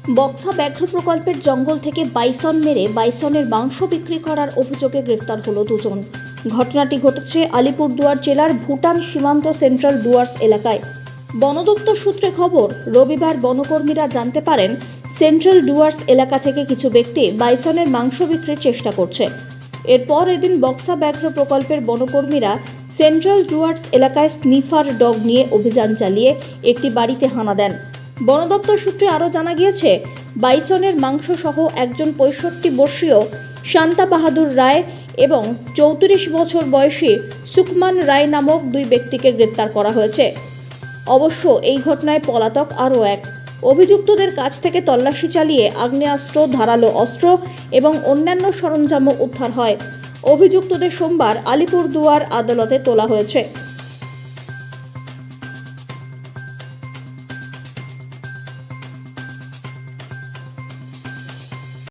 বক্সা ব্যাঘ্র প্রকল্পের জঙ্গল থেকে বাইসন মেরে বাইসনের মাংস বিক্রি করার অভিযোগে গ্রেফতার হলো দুজন। ঘটনাটি ঘটেছে আলিপুরদুয়ার জেলার ভুটান সীমান্ত সেন্ট্রাল ডুয়ার্স এলাকায়। বন দপ্তর সূত্রে খবর, রবিবার বনকর্মীরা জানতে পারেন সেন্ট্রাল ডুয়ার্স এলাকা থেকে কিছু ব্যক্তি বাইসনের মাংস বিক্রির চেষ্টা করছে। এরপর এদিন বক্সা ব্যাঘ্র প্রকল্পের বনকর্মীরা সেন্ট্রাল ডুয়ার্স এলাকায় স্নিফার ডগ নিয়ে অভিযান চালিয়ে একটি বাড়িতে হানা দেন। বন দপ্তর সূত্রে আরও জানা গিয়েছে, বাইসনের মাংস সহ একজন 65 বর্ষীয় শান্তা বাহাদুর রায় এবং 34 বছর বয়সী সুকমান রায় নামক দুই ব্যক্তিকে গ্রেপ্তার করা হয়েছে। অবশ্য এই ঘটনায় পলাতক আরও এক। অভিযুক্তদের কাছ থেকে তল্লাশি চালিয়ে আগ্নেয়াস্ত্র, ধারালো অস্ত্র এবং অন্যান্য সরঞ্জামও উদ্ধার হয়। অভিযুক্তদের সোমবার আলিপুরদুয়ার আদালতে তোলা হয়েছে।